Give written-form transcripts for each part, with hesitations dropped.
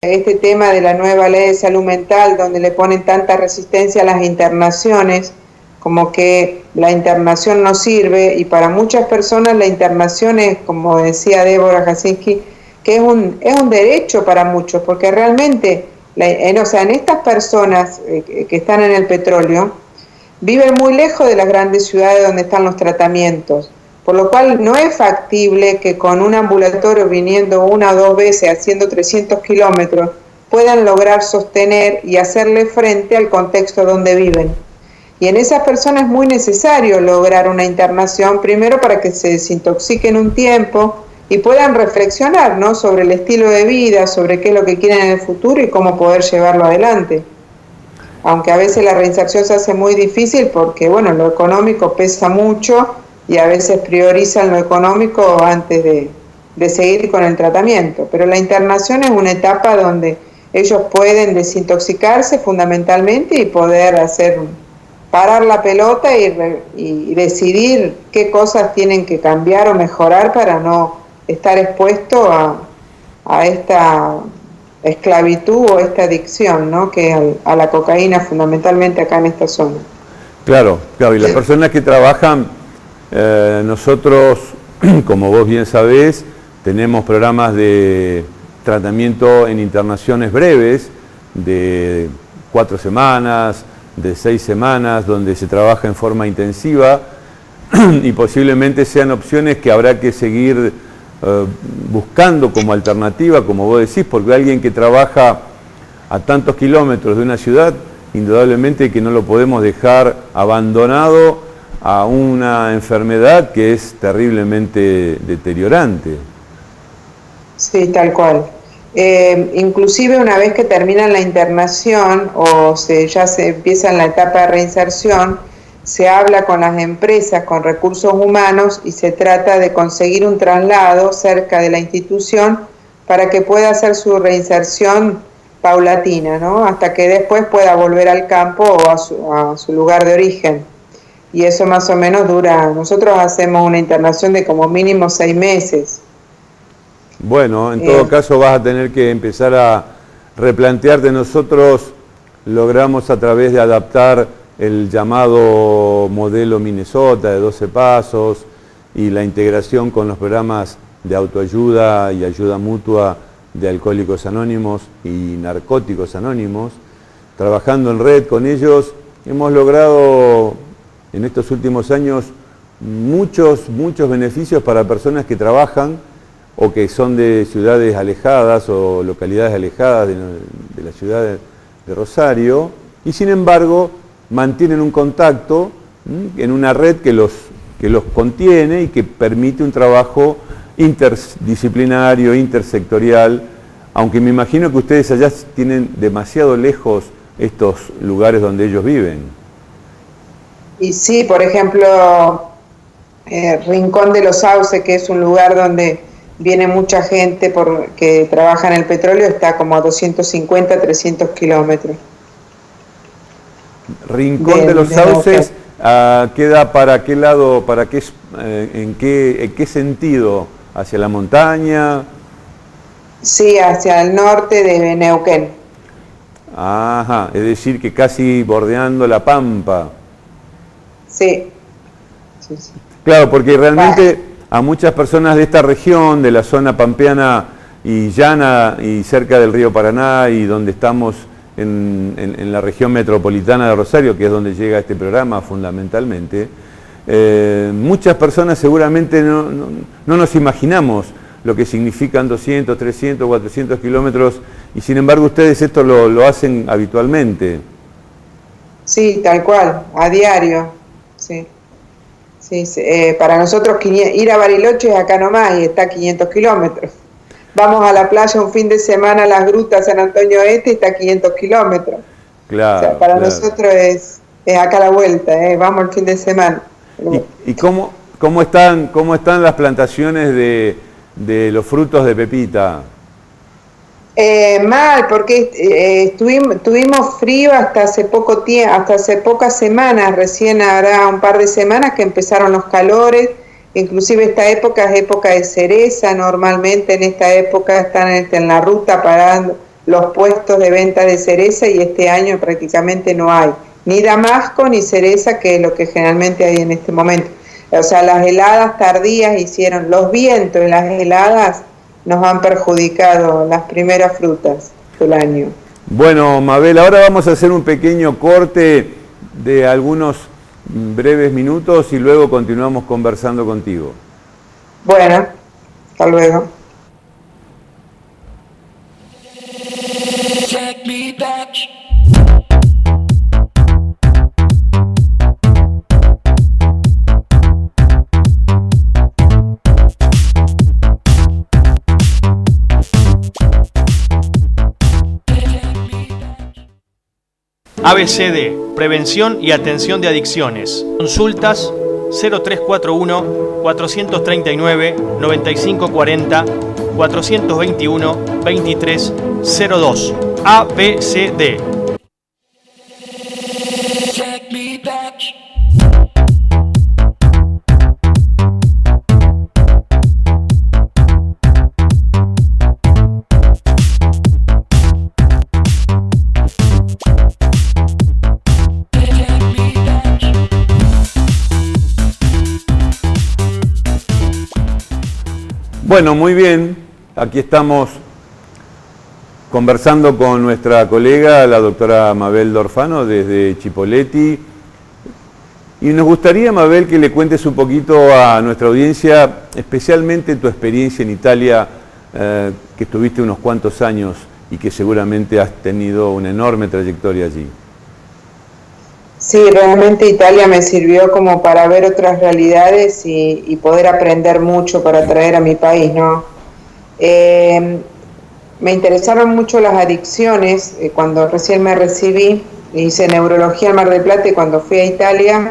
este tema de la nueva ley de salud mental, donde le ponen tanta resistencia a las internaciones, como que la internación no sirve, y para muchas personas la internación es, como decía Débora Jasinski, que es un derecho para muchos, porque realmente, en estas personas que están en el petróleo, viven muy lejos de las grandes ciudades donde están los tratamientos, por lo cual no es factible que con un ambulatorio viniendo 1 o 2 veces, haciendo 300 kilómetros, puedan lograr sostener y hacerle frente al contexto donde viven. Y en esas personas es muy necesario lograr una internación, primero para que se desintoxiquen un tiempo y puedan reflexionar, ¿no?, sobre el estilo de vida, sobre qué es lo que quieren en el futuro y cómo poder llevarlo adelante. Aunque a veces la reinserción se hace muy difícil porque, bueno, lo económico pesa mucho y a veces priorizan lo económico antes de seguir con el tratamiento. Pero la internación es una etapa donde ellos pueden desintoxicarse fundamentalmente y poder parar la pelota y decidir qué cosas tienen que cambiar o mejorar para no estar expuesto a esta esclavitud o esta adicción, ¿no?, que a la cocaína fundamentalmente acá en esta zona. Claro, y las personas que trabajan, nosotros, como vos bien sabés, tenemos programas de tratamiento en internaciones breves, de 4 semanas, de 6 semanas, donde se trabaja en forma intensiva y posiblemente sean opciones que habrá que seguir buscando como alternativa, como vos decís, porque alguien que trabaja a tantos kilómetros de una ciudad, indudablemente que no lo podemos dejar abandonado a una enfermedad que es terriblemente deteriorante. Sí, tal cual. Inclusive una vez que terminan la internación o ya se empieza en la etapa de reinserción, se habla con las empresas, con recursos humanos, y se trata de conseguir un traslado cerca de la institución para que pueda hacer su reinserción paulatina, ¿no?, hasta que después pueda volver al campo o a su lugar de origen. Y eso más o menos dura, nosotros hacemos una internación de como mínimo 6 meses. Bueno, en todo caso vas a tener que empezar a replantearte. Nosotros logramos a través de adaptar el llamado modelo Minnesota de 12 pasos y la integración con los programas de autoayuda y ayuda mutua de Alcohólicos Anónimos y Narcóticos Anónimos. Trabajando en red con ellos, hemos logrado en estos últimos años muchos beneficios para personas que trabajan o que son de ciudades alejadas o localidades alejadas de la ciudad de Rosario, y sin embargo mantienen un contacto en una red que los contiene y que permite un trabajo interdisciplinario, intersectorial, aunque me imagino que ustedes allá tienen demasiado lejos estos lugares donde ellos viven. Y sí, por ejemplo, Rincón de los Sauces, que es un lugar donde viene mucha gente que trabaja en el petróleo, está como a 250, 300 kilómetros. Rincón de los Sauces, ¿queda para qué lado, en qué sentido? ¿Hacia la montaña? Sí, hacia el norte de Neuquén. Ajá, es decir que casi bordeando la Pampa. Sí. Claro, porque realmente a muchas personas de esta región, de la zona pampeana y llana y cerca del río Paraná y donde estamos en la región metropolitana de Rosario, que es donde llega este programa fundamentalmente, muchas personas seguramente no nos imaginamos lo que significan 200, 300, 400 kilómetros, y sin embargo ustedes esto lo hacen habitualmente. Sí, tal cual, a diario, sí. Sí, para nosotros ir a Bariloche es acá nomás y está a 500 kilómetros. Vamos a la playa un fin de semana a las grutas San Antonio Este y está a 500 kilómetros. Claro, o sea, para nosotros es acá a la vuelta, vamos el fin de semana. ¿Y cómo están las plantaciones de los frutos de pepita? Mal, porque tuvimos frío hasta hace poco tiempo, hasta hace pocas semanas, recién hará un par de semanas que empezaron los calores. Inclusive esta época es época de cereza, normalmente en esta época están en la ruta parando los puestos de venta de cereza y este año prácticamente no hay ni damasco ni cereza, que es lo que generalmente hay en este momento. O sea, las heladas tardías hicieron, los vientos y las heladas nos han perjudicado las primeras frutas del año. Bueno, Mabel, ahora vamos a hacer un pequeño corte de algunos breves minutos y luego continuamos conversando contigo. Bueno, hasta luego. Take me back. ABCD, Prevención y Atención de Adicciones. Consultas 0341-439-9540, 421-2302. ABCD. Bueno, muy bien, aquí estamos conversando con nuestra colega, la doctora Mabel Dorfano, desde Chipoleti. Y nos gustaría, Mabel, que le cuentes un poquito a nuestra audiencia, especialmente tu experiencia en Italia, que estuviste unos cuantos años y que seguramente has tenido una enorme trayectoria allí. Sí, realmente Italia me sirvió como para ver otras realidades y poder aprender mucho para traer a mi país, ¿no? Me interesaron mucho las adicciones. Cuando recién me recibí, hice neurología en Mar del Plata, y cuando fui a Italia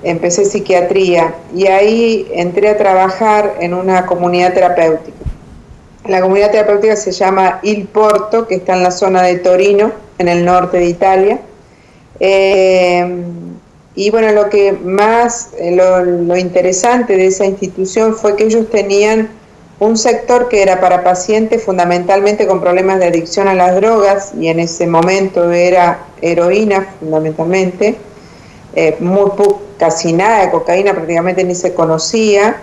empecé psiquiatría y ahí entré a trabajar en una comunidad terapéutica. La comunidad terapéutica se llama Il Porto, que está en la zona de Torino, en el norte de Italia. Y bueno, lo que más, lo interesante de esa institución fue que ellos tenían un sector que era para pacientes fundamentalmente con problemas de adicción a las drogas, y en ese momento era heroína fundamentalmente, casi nada de cocaína, prácticamente ni se conocía,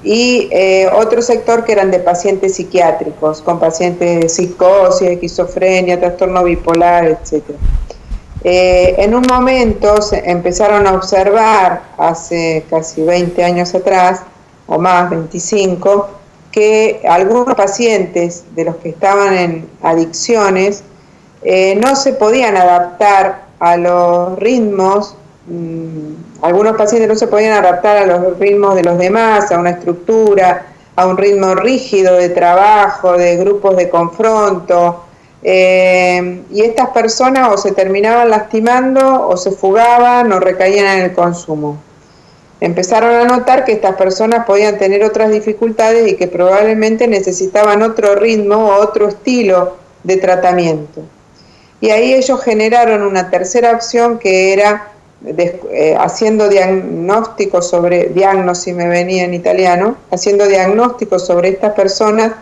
y otro sector que eran de pacientes psiquiátricos, con pacientes de psicosis, esquizofrenia, trastorno bipolar, etc. En un momento se empezaron a observar, hace casi 20 años atrás, o más, 25, que algunos pacientes de los que estaban en adicciones no se podían adaptar a los ritmos, algunos pacientes no se podían adaptar a los ritmos de los demás, a una estructura, a un ritmo rígido de trabajo, de grupos de confronto, y estas personas o se terminaban lastimando o se fugaban o recaían en el consumo. Empezaron a notar que estas personas podían tener otras dificultades y que probablemente necesitaban otro ritmo o otro estilo de tratamiento. Y ahí ellos generaron una tercera opción, que era haciendo diagnóstico sobre, diagnosi me venía en italiano, haciendo diagnóstico sobre estas personas.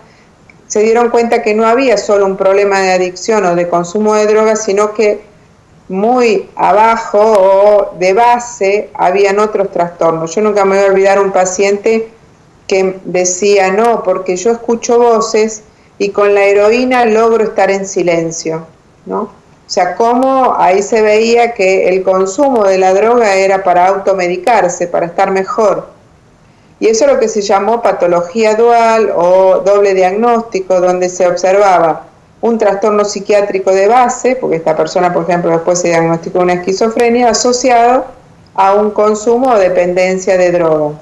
Se dieron cuenta que no había solo un problema de adicción o de consumo de drogas, sino que muy abajo o de base habían otros trastornos. Yo nunca me voy a olvidar un paciente que decía, no, porque yo escucho voces y con la heroína logro estar en silencio, ¿no? O sea, cómo ahí se veía que el consumo de la droga era para automedicarse, para estar mejor. Y eso es lo que se llamó patología dual o doble diagnóstico, donde se observaba un trastorno psiquiátrico de base, porque esta persona, por ejemplo, después se diagnosticó una esquizofrenia, asociado a un consumo o dependencia de drogas.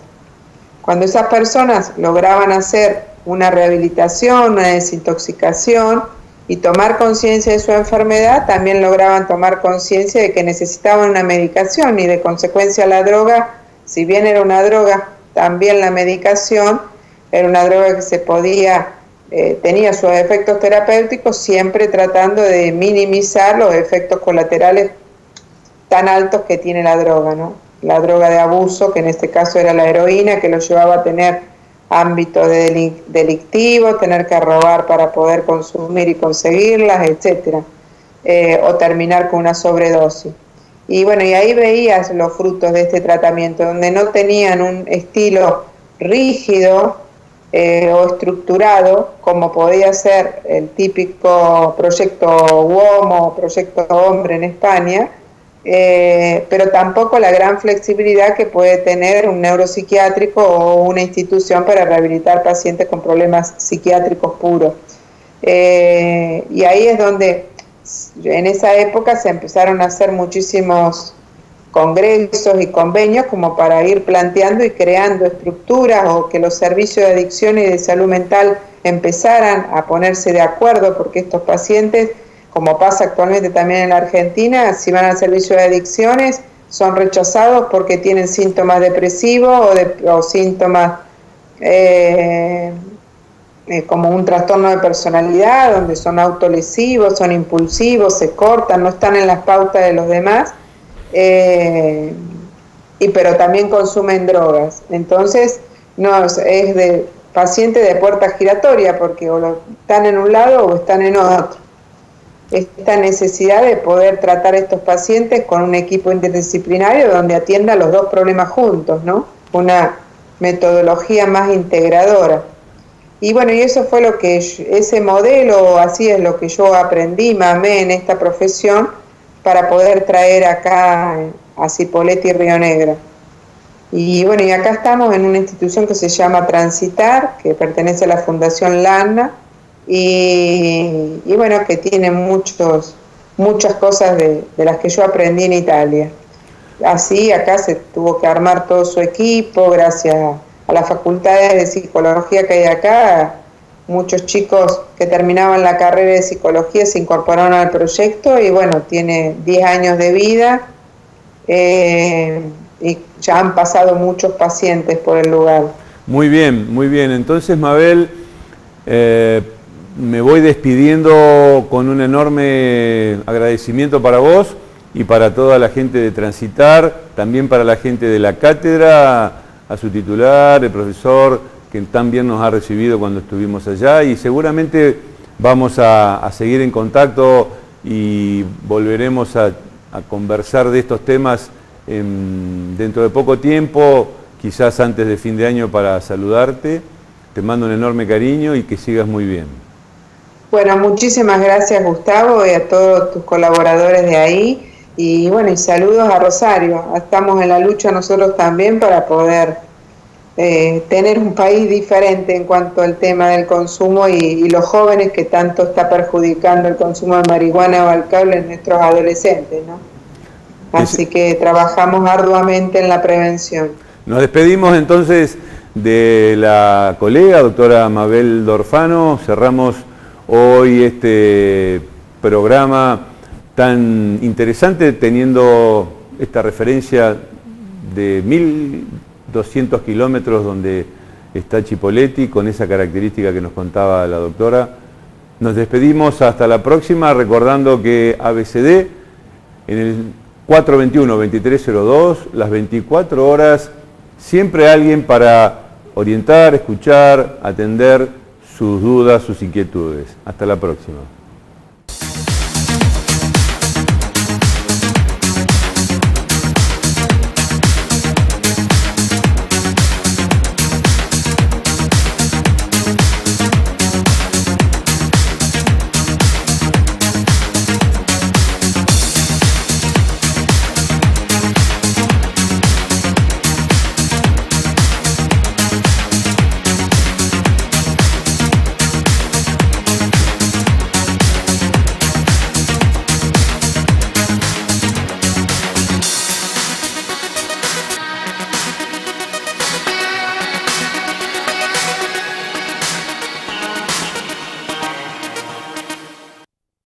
Cuando esas personas lograban hacer una rehabilitación, una desintoxicación y tomar conciencia de su enfermedad, también lograban tomar conciencia de que necesitaban una medicación, y de consecuencia la droga, si bien era una droga, también la medicación era una droga que se podía, tenía sus efectos terapéuticos, siempre tratando de minimizar los efectos colaterales tan altos que tiene la droga, ¿no? La droga de abuso, que en este caso era la heroína, que lo llevaba a tener ámbito delictivo, tener que robar para poder consumir y conseguirlas, etcétera, o terminar con una sobredosis. Y bueno, y ahí veías los frutos de este tratamiento, donde no tenían un estilo rígido o estructurado, como podía ser el típico proyecto WOM o proyecto Hombre en España, pero tampoco la gran flexibilidad que puede tener un neuropsiquiátrico o una institución para rehabilitar pacientes con problemas psiquiátricos puros. Y ahí es donde en esa época se empezaron a hacer muchísimos congresos y convenios como para ir planteando y creando estructuras, o que los servicios de adicción y de salud mental empezaran a ponerse de acuerdo, porque estos pacientes, como pasa actualmente también en la Argentina, si van al servicio de adicciones son rechazados porque tienen síntomas depresivos o síntomas como un trastorno de personalidad, donde son autolesivos, son impulsivos, se cortan, no están en las pautas de los demás, pero también consumen drogas. Entonces no es de paciente de puerta giratoria, porque o están en un lado o están en otro. Esta necesidad de poder tratar a estos pacientes con un equipo interdisciplinario donde atienda los dos problemas juntos, ¿no? Una metodología más integradora. Y bueno, y eso fue lo que, ese modelo, así es lo que yo aprendí, mamé en esta profesión para poder traer acá a Cipolletti y Río Negro. Y bueno, y acá estamos en una institución que se llama Transitar, que pertenece a la Fundación Lanna, y bueno, que tiene muchas cosas de las que yo aprendí en Italia. Así acá se tuvo que armar todo su equipo, gracias a las facultades de psicología que hay acá. Muchos chicos que terminaban la carrera de psicología se incorporaron al proyecto y bueno, tiene 10 años de vida y ya han pasado muchos pacientes por el lugar. Muy bien, muy bien. Entonces, Mabel, me voy despidiendo con un enorme agradecimiento para vos y para toda la gente de Transitar, también para la gente de la cátedra, a su titular, el profesor, que tan bien nos ha recibido cuando estuvimos allá, y seguramente vamos a seguir en contacto y volveremos a conversar de estos temas dentro de poco tiempo, quizás antes de fin de año, para saludarte. Te mando un enorme cariño y que sigas muy bien. Bueno, muchísimas gracias, Gustavo, y a todos tus colaboradores de ahí. Y bueno, y saludos a Rosario. Estamos en la lucha nosotros también para poder tener un país diferente en cuanto al tema del consumo y los jóvenes, que tanto está perjudicando el consumo de marihuana o alcohol en nuestros adolescentes, ¿no? Así que trabajamos arduamente en la prevención. Nos despedimos entonces de la colega, doctora Mabel Dorfano. Cerramos hoy este programa tan interesante, teniendo esta referencia de 1.200 kilómetros donde está Cipolletti, con esa característica que nos contaba la doctora. Nos despedimos hasta la próxima, recordando que ABCD en el 421-2302, las 24 horas, siempre alguien para orientar, escuchar, atender sus dudas, sus inquietudes. Hasta la próxima.